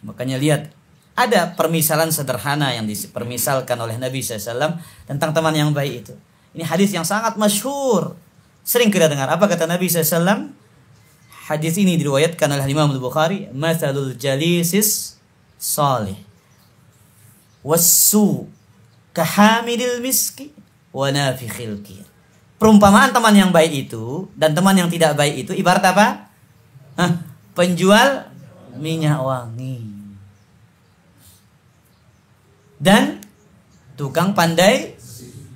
Makanya lihat, ada permisalan sederhana yang dipermisalkan oleh Nabi SAW tentang teman yang baik itu. Ini hadis yang sangat masyhur, sering kita dengar. Apa kata Nabi SAW? Hadis ini diriwayatkan oleh Imam Al-Bukhari. Mathalul jalisis salih wassu kahamidil miski wa nafikhil kir. Perumpamaan teman yang baik itu dan teman yang tidak baik itu ibarat apa? Penjual minyak wangi dan tukang pandai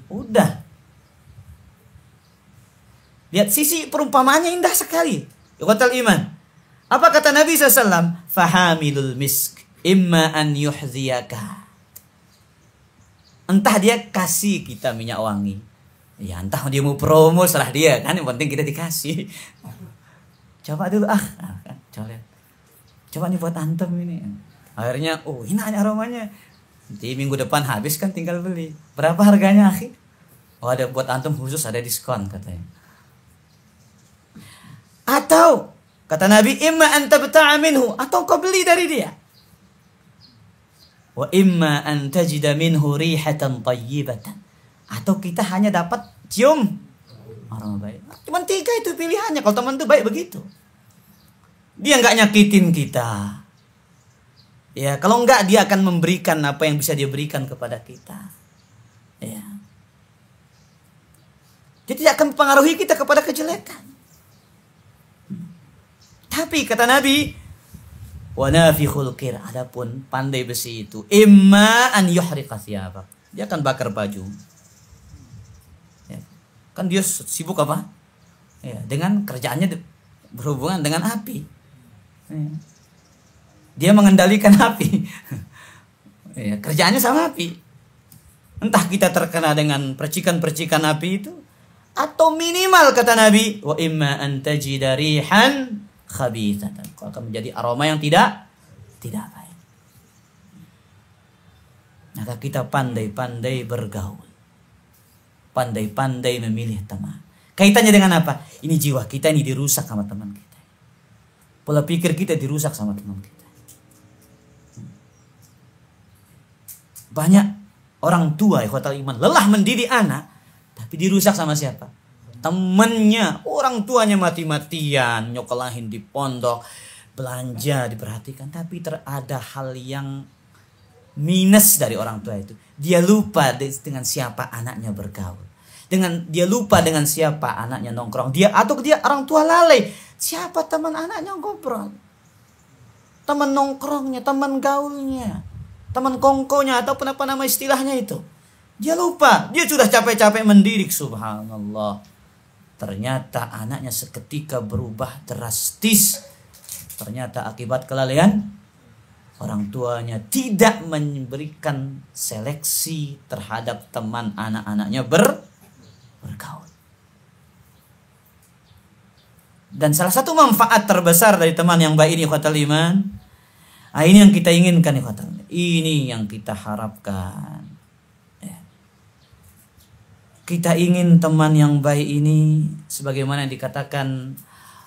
udah. Lihat, sisi perumpamaannya indah sekali. Ikhwatal iman. Apa kata Nabi SAW? Fahamilul misk imma an yuhziyaka. Entah dia kasih kita minyak wangi, ya entah dia mau promo, salah dia kan, yang penting kita dikasih. Coba dulu kan, coba nih buat antum ini. Akhirnya ini aromanya. Nanti minggu depan habis kan, tinggal beli. Berapa harganya akhi? Ada buat antum khusus, ada diskon katanya. Atau kata Nabi, imma an tabta'a minhu, atau kau beli dari dia. Wa imma an tajida minhu rihatan tayyibatan, atau kita hanya dapat cium orang baik. Cuman 3 itu pilihannya. Kalau teman itu baik begitu, dia nggak nyakitin kita. Ya, kalau enggak dia akan memberikan apa yang bisa dia berikan kepada kita. Ya. Dia tidak akan mempengaruhi kita kepada kejelekan. Tapi kata Nabi, wa nafikhul qir, adapun pandai besi itu imma an yuhriqa thiyabak, dia akan bakar baju. Ya. Kan dia sibuk apa? Ya, dengan kerjaannya berhubungan dengan api. Ya. Dia mengendalikan api. Ya, kerjaannya sama api. Entah kita terkena dengan percikan-percikan api itu, atau minimal kata Nabi, wa imma an tajida rihan khabithatan, kau akan menjadi aroma yang tidak baik. Maka kita pandai-pandai bergaul, pandai-pandai memilih teman. Kaitannya dengan apa? Ini jiwa kita ini dirusak sama teman kita. Pola pikir kita dirusak sama teman kita. Banyak orang tua ikhwatal iman lelah mendidik anak, tapi dirusak sama siapa? Temennya. Orang tuanya mati-matian nyokolahin di pondok, belanja diperhatikan, tapi ada hal yang minus dari orang tua itu. Dia lupa dengan siapa anaknya bergaul, dia lupa dengan siapa anaknya nongkrong. Dia orang tua lalai siapa teman anaknya ngobrol, teman nongkrongnya, teman gaulnya, teman kongkonya, ataupun apa nama istilahnya itu. Dia lupa. Dia sudah capek-capek mendidik, subhanallah. Ternyata anaknya seketika berubah drastis. Ternyata akibat kelalaian orang tuanya tidak memberikan seleksi terhadap teman anak-anaknya bergaul. Dan salah satu manfaat terbesar dari teman yang baik ini, ikhwatal iman, ini yang kita inginkan, ikhwatal. Ini yang kita harapkan. Kita ingin teman yang baik ini sebagaimana yang dikatakan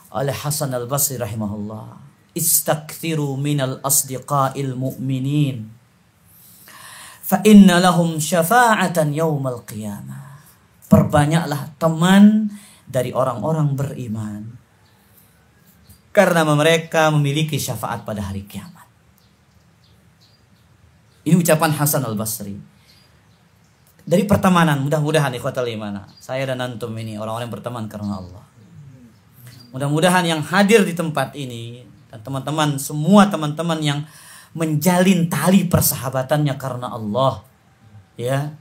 oleh Hasan Al-Basri rahimahullah, istakthiru minal asdiqa'il mu'minin fa inna lahum syafa'atan yawmal qiyamah. Perbanyaklah teman dari orang-orang beriman, karena mereka memiliki syafaat pada hari kiamat. Ini ucapan Hasan Al-Basri. Dari pertemanan, mudah-mudahan ikhwatal iman, saya dan antum ini orang-orang yang berteman karena Allah. Mudah-mudahan yang hadir di tempat ini dan teman-teman, semua teman-teman yang menjalin tali persahabatannya karena Allah, ya,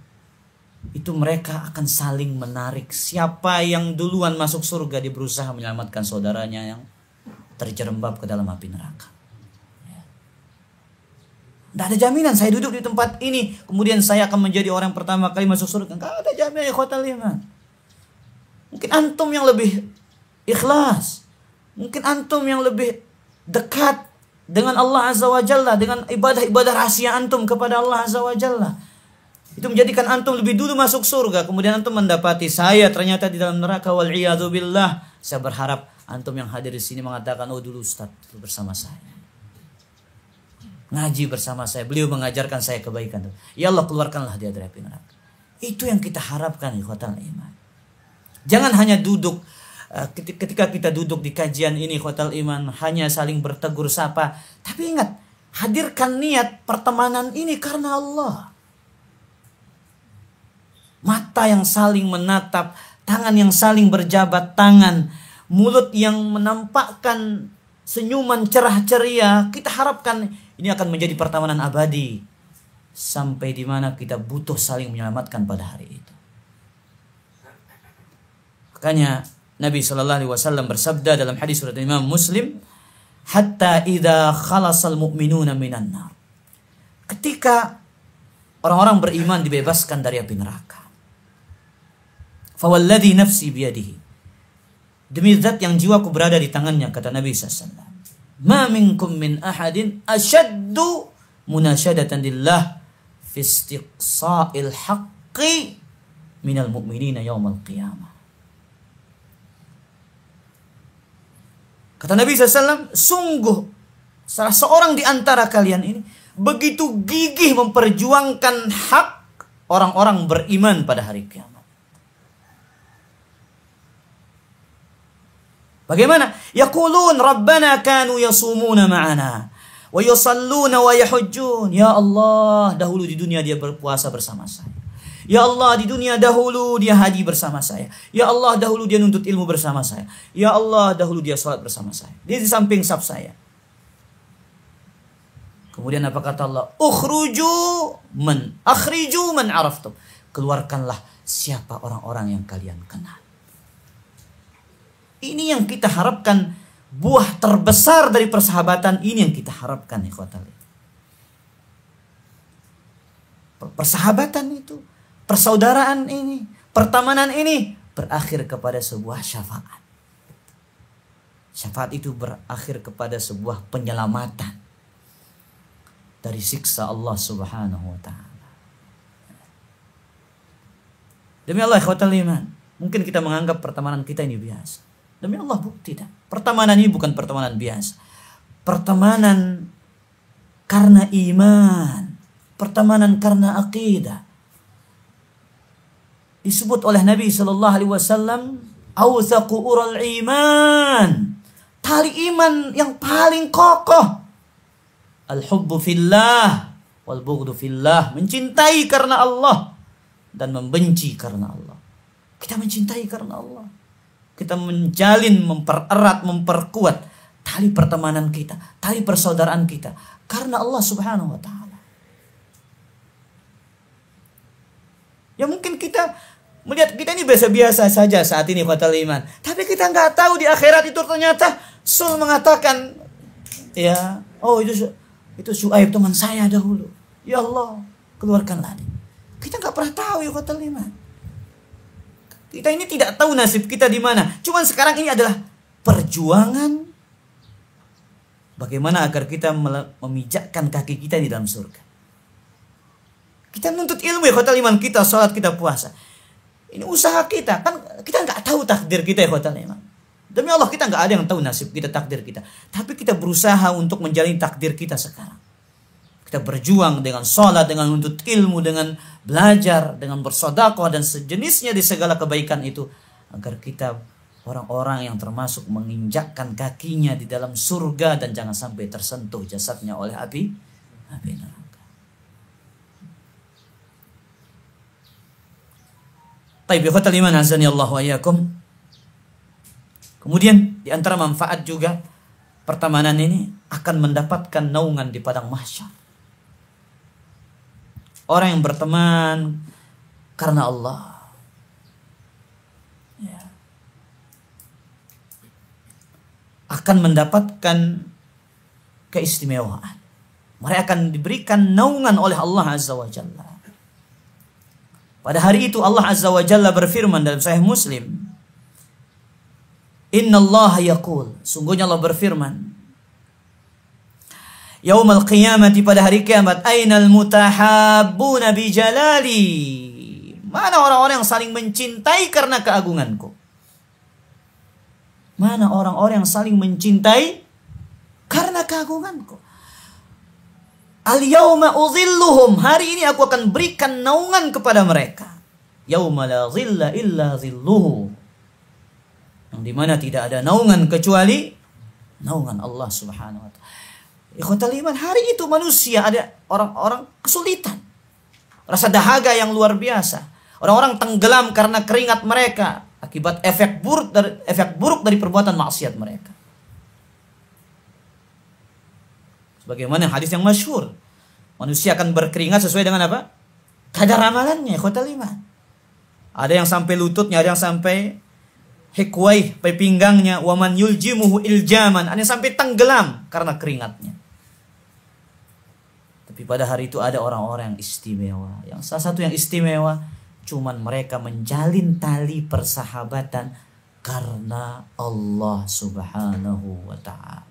itu mereka akan saling menarik. Siapa yang duluan masuk surga, dia berusaha menyelamatkan saudaranya yang terjerembab ke dalam api neraka. Tidak ada jaminan saya duduk di tempat ini kemudian saya akan menjadi orang pertama kali masuk surga. Tidak ada jaminan, ikhwatal iman. Mungkin antum yang lebih ikhlas, mungkin antum yang lebih dekat dengan Allah Azza wa Jalla, dengan ibadah-ibadah rahasia antum kepada Allah Azza wa Jalla. Itu menjadikan antum lebih dulu masuk surga. Kemudian antum mendapati saya ternyata di dalam neraka, wal'iyadu billah. Saya berharap antum yang hadir di sini mengatakan, oh dulu Ustaz bersama saya, ngaji bersama saya, beliau mengajarkan saya kebaikan. Ya Allah, keluarkanlah dia dari api neraka. Itu yang kita harapkan, ikhwatal iman. Jangan hanya duduk ketika kita duduk di kajian ini, ikhwatal iman, hanya saling bertegur sapa. Tapi ingat, hadirkan niat pertemanan ini karena Allah. Mata yang saling menatap, tangan yang saling berjabat tangan, mulut yang menampakkan senyuman cerah ceria. Kita harapkan ini akan menjadi pertemanan abadi sampai di mana kita butuh saling menyelamatkan pada hari itu. Makanya Nabi SAW bersabda dalam hadis riwayat Imam Muslim, hatta idza khalasal mu'minuna minan nar. Ketika orang-orang beriman dibebaskan dari api neraka. Fawalladhi nafsi biyadihi. Demi zat yang jiwaku berada di tangannya, kata Nabi SAW. Ma minkum min ahadin ashaddu munasyadatan lillah fi istiqsa'il haqqi minal mu'minina yawmal qiyamah. Kata Nabi SAW, sungguh salah seorang di antara kalian ini begitu gigih memperjuangkan hak orang-orang beriman pada hari kiamat. Bagaimana? Yaqulun Rabbana kanu yasumuna ma'ana wa yusalluna wa yahujjun. Ya Allah, dahulu di dunia dia berpuasa bersama saya. Ya Allah, di dunia dahulu dia haji bersama saya. Ya Allah, dahulu dia nuntut ilmu bersama saya. Ya Allah, dahulu dia sholat bersama saya. Dia di samping saf saya. Kemudian apa kata Allah? Akhriju man araftum. Keluarkanlah siapa orang-orang yang kalian kenal. Ini yang kita harapkan, buah terbesar dari persahabatan ini yang kita harapkan, ikhwatal. Persahabatan itu, persaudaraan ini, pertemanan ini berakhir kepada sebuah syafaat. Syafaat itu berakhir kepada sebuah penyelamatan dari siksa Allah Subhanahu wa taala. Demi Allah, ikhwatal iman, mungkin kita menganggap pertemanan kita ini biasa. Demi Allah, tidak. Pertemanan ini bukan pertemanan biasa. Pertemanan karena iman. Pertemanan karena akidah. Disebut oleh Nabi SAW, awthaqu ural iman. Tali iman yang paling kokoh. Al-hubbu fillah wal bughdu fillah. Mencintai karena Allah dan membenci karena Allah. Kita mencintai karena Allah. Kita menjalin, mempererat, memperkuat tali pertemanan kita, tali persaudaraan kita karena Allah Subhanahu wa taala. Ya mungkin kita melihat kita ini biasa-biasa saja saat ini, ikhwatal iman. Tapi kita nggak tahu di akhirat itu ternyata Sul mengatakan, ya, oh itu Syuaib teman saya dahulu. Ya Allah, keluarkanlah dia. Kita nggak pernah tahu, ikhwatal iman. Kita ini tidak tahu nasib kita di mana. Cuman sekarang ini adalah perjuangan bagaimana agar kita memijakkan kaki kita di dalam surga. Kita menuntut ilmu, ya ikhwatal iman, kita sholat, kita puasa. Ini usaha kita. Kan kita nggak tahu takdir kita, ya ikhwatal iman. Demi Allah, kita nggak ada yang tahu nasib kita, takdir kita. Tapi kita berusaha untuk menjalani takdir kita sekarang. Kita berjuang dengan sholat, dengan menuntut ilmu, dengan belajar, dengan bersedekah dan sejenisnya di segala kebaikan itu. Agar kita orang-orang yang termasuk menginjakkan kakinya di dalam surga dan jangan sampai tersentuh jasadnya oleh api neraka. Taib ikhwatal iman azani Allah wa iyyakum. Kemudian di antara manfaat juga pertemanan ini akan mendapatkan naungan di padang mahsyar. Orang yang berteman karena Allah, ya, akan mendapatkan keistimewaan. Mereka akan diberikan naungan oleh Allah Azza wa Jalla. Pada hari itu Allah Azza wa Jalla berfirman dalam Sahih Muslim, Inna Allah yaqul, sungguhnya Allah berfirman, Yaumal qiyamati, pada hari kiamat, Ainal mutahabbuna bi jalali, mana orang-orang yang saling mencintai karena keagunganku? Mana orang-orang yang saling mencintai karena keagunganku? Al-yawma uzilluhum, hari ini aku akan berikan naungan kepada mereka. Yauma la zilla illa zilluhu, yang dimana tidak ada naungan kecuali naungan Allah Subhanahu wa ta'ala. Ikhwatal iman, hari itu manusia ada orang-orang kesulitan, rasa dahaga yang luar biasa. Orang-orang tenggelam karena keringat mereka akibat efek buruk dari perbuatan maksiat mereka. Sebagaimana hadis yang masyhur, manusia akan berkeringat sesuai dengan apa? Kadar amalannya, ikhwatal iman. Ada yang sampai lututnya, ada yang sampai hikwai, sampai pinggangnya, waman yuljimuhu iljaman, ada yang sampai tenggelam karena keringatnya. Tapi pada hari itu ada orang-orang yang istimewa. Yang salah satu yang istimewa, cuman mereka menjalin tali persahabatan karena Allah Subhanahu wa ta'ala.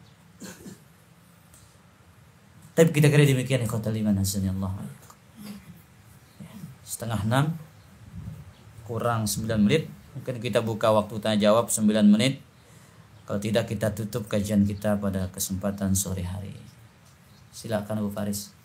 Tapi kita kira demikian, ikhwatal iman azanillah. 5:30, kurang 9 menit. Mungkin kita buka waktu tanya jawab 9 menit. Kalau tidak, kita tutup kajian kita pada kesempatan sore hari. Silakan Abu Faris.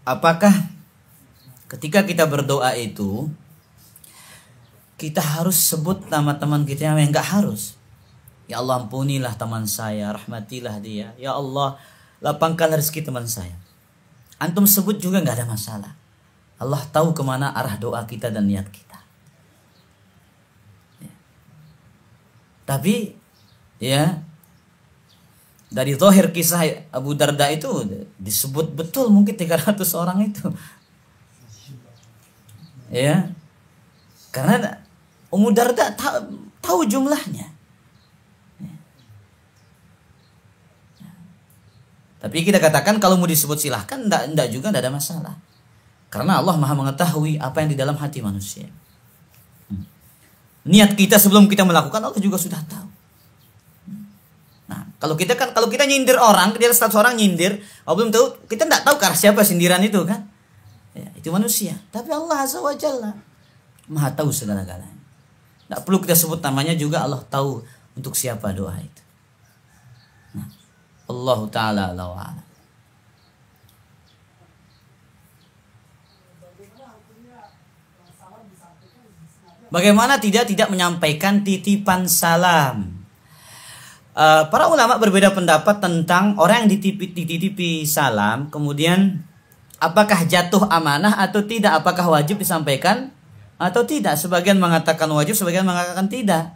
Apakah ketika kita berdoa itu kita harus sebut nama teman kita? Yang enggak harus. Ya Allah, ampunilah teman saya, rahmatilah dia. Ya Allah, lapangkan rezeki teman saya. Antum sebut juga enggak ada masalah. Allah tahu kemana arah doa kita dan niat kita. Ya. Tapi ya, dari zahir kisah Abu Darda itu disebut betul mungkin 300 orang itu. Ya. Karena Ummu Darda tahu jumlahnya. Ya. Tapi kita katakan kalau mau disebut silahkan, enggak juga, enggak ada masalah. Karena Allah Maha mengetahui apa yang di dalam hati manusia. Niat kita sebelum kita melakukan, Allah juga sudah tahu. Nah, kalau kita nyindir orang, dia 100 orang nyindir, belum tahu, kita tidak tahu ke arah siapa sindiran itu kan? Ya, itu manusia. Tapi Allah Azza wa Jalla Maha tahu segala-galanya. Tidak perlu kita sebut namanya juga, Allah tahu untuk siapa doa itu. Nah, Allah Ta'ala a'lam. Bagaimana tidak menyampaikan titipan salam? Para ulama berbeda pendapat tentang orang yang dititipi salam, kemudian apakah jatuh amanah atau tidak, apakah wajib disampaikan atau tidak. Sebagian mengatakan wajib, sebagian mengatakan tidak.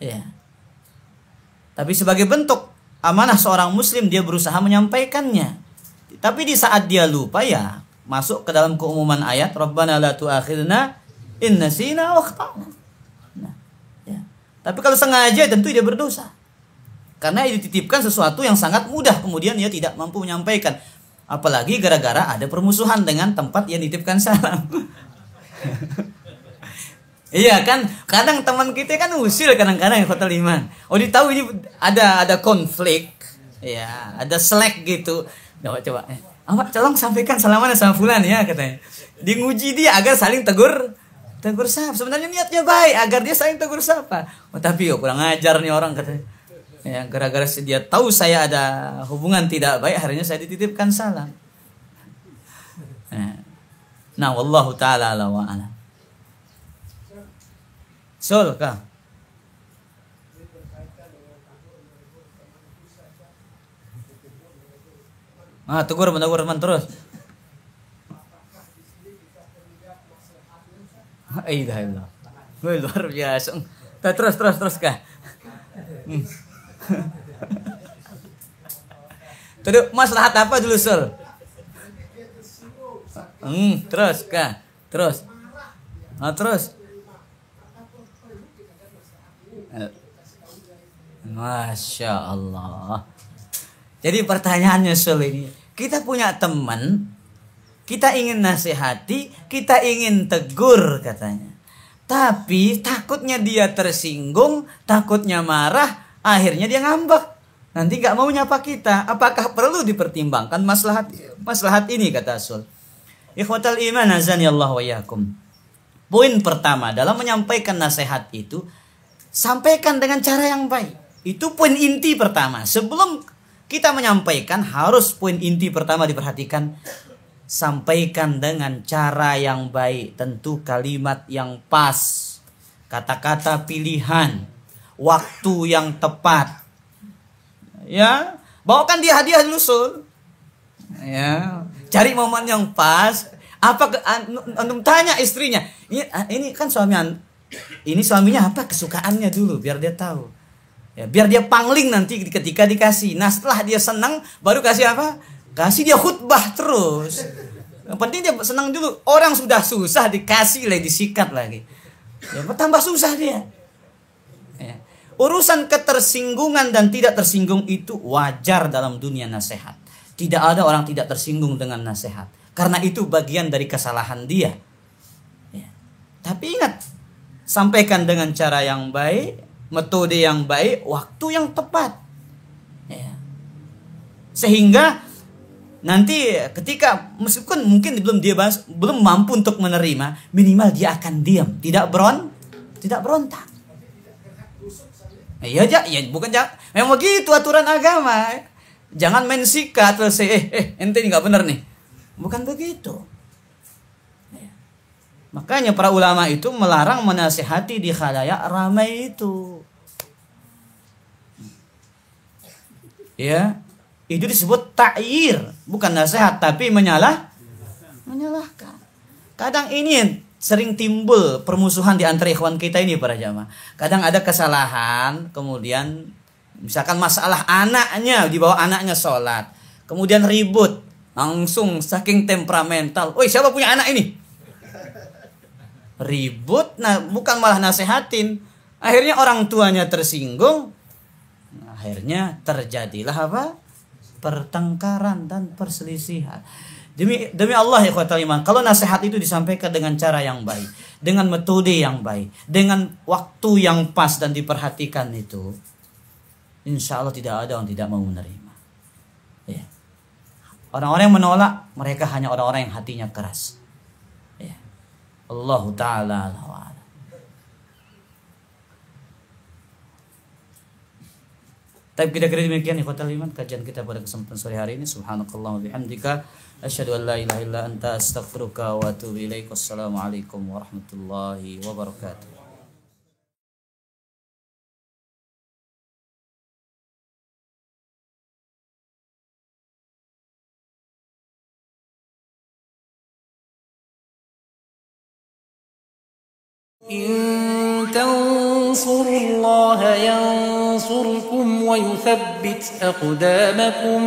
Ya. Tapi sebagai bentuk amanah seorang muslim, dia berusaha menyampaikannya. Tapi di saat dia lupa, ya masuk ke dalam keumuman ayat Rabbana la tu'akhidna in nasina wa akhtana. Nah, ya. Tapi kalau sengaja tentu dia berdosa. Karena dititipkan sesuatu yang sangat mudah, kemudian dia tidak mampu menyampaikan. Apalagi gara-gara ada permusuhan dengan tempat yang dititipkan salam. Iya kan, kadang teman kita kan usil kadang-kadang ikhwatul iman. Oh, ditahu ini ada konflik, ya, ada selek gitu. Coba, tolong sampaikan salaman sama fulan ya, katanya. Di nguji dia agar saling tegur sapa. Sebenarnya niatnya baik agar dia saling tegur sapa. Oh, tapi kurang ajar nih orang, katanya. Ya, gara-gara dia tahu saya ada hubungan tidak baik, akhirnya saya dititipkan salam. Nah, wallahu ta'ala ala wa ala. Kah? Tegur terus. Aidahillah. Wih, luar biasa. Terus kah? Terus maslahat apa dulu, Sul? Terus kah? Terus. Terus. Masya Allah. Jadi pertanyaannya, Sul, ini, kita punya teman, kita ingin nasihati, kita ingin tegur katanya. Tapi takutnya dia tersinggung, takutnya marah, akhirnya dia ngambek. Nanti gak mau nyapa kita. Apakah perlu dipertimbangkan maslahat ini, kata Sul? Ikhwatal iman azani Allah wa iyyakum. Poin pertama dalam menyampaikan nasihat itu, sampaikan dengan cara yang baik. Itu poin inti pertama. Sebelum kita menyampaikan, harus poin inti pertama diperhatikan. Sampaikan dengan cara yang baik, tentu kalimat yang pas, kata-kata pilihan, waktu yang tepat. Ya, bawakan dia hadiah dulu, Sul. Ya, cari momen yang pas. Antum tanya istrinya, ini kan suaminya apa kesukaannya dulu, biar dia tahu. Ya, biar dia pangling nanti ketika dikasih. Nah, setelah dia senang, baru kasih apa? Kasih dia khutbah terus. Yang penting dia senang dulu. Orang sudah susah dikasih lagi, disikat lagi. Ya, tambah susah dia. Ya. Urusan ketersinggungan dan tidak tersinggung itu wajar dalam dunia nasihat. Tidak ada orang tidak tersinggung dengan nasihat. Karena itu bagian dari kesalahan dia. Ya. Tapi ingat, sampaikan dengan cara yang baik, metode yang baik, waktu yang tepat. Ya. Sehingga nanti ketika meskipun mungkin belum mampu untuk menerima, minimal dia akan diam, tidak berontak. Ya bukan memang begitu aturan agama. Jangan main sikat terus ente ini nggak benar nih. Bukan begitu. Ya. Makanya para ulama itu melarang menasihati di khalayak ramai itu. Ya. Itu disebut ta'yir, bukan nasihat tapi menyalahkan. Kadang ini sering timbul permusuhan di antara ikhwan kita ini para jamaah. Kadang ada kesalahan, kemudian misalkan masalah anaknya, dibawa anaknya sholat, kemudian ribut, langsung saking temperamental. Woi, siapa punya anak ini? Ribut, nah bukan malah nasihatin. Akhirnya orang tuanya tersinggung. Akhirnya terjadilah apa? Pertengkaran dan perselisihan. Demi Allah ikhwatal iman, kalau nasihat itu disampaikan dengan cara yang baik, dengan metode yang baik, dengan waktu yang pas dan diperhatikan itu, insya Allah tidak ada yang tidak mau menerima. Ya. Orang-orang yang menolak, mereka hanya orang-orang yang hatinya keras. Ya. Allah Ta'ala ala. Tapi kira-kira demikian ikhwatal iman kajian kita pada kesempatan sore hari ini. Subhanakallah wa bihamdika asyhadu an la ilaha illa anta astaghfiruka wa atubu ilaik. Wassalamualaikum warahmatullahi wabarakatuh. إن تنصروا الله ينصركم ويثبت أقدامكم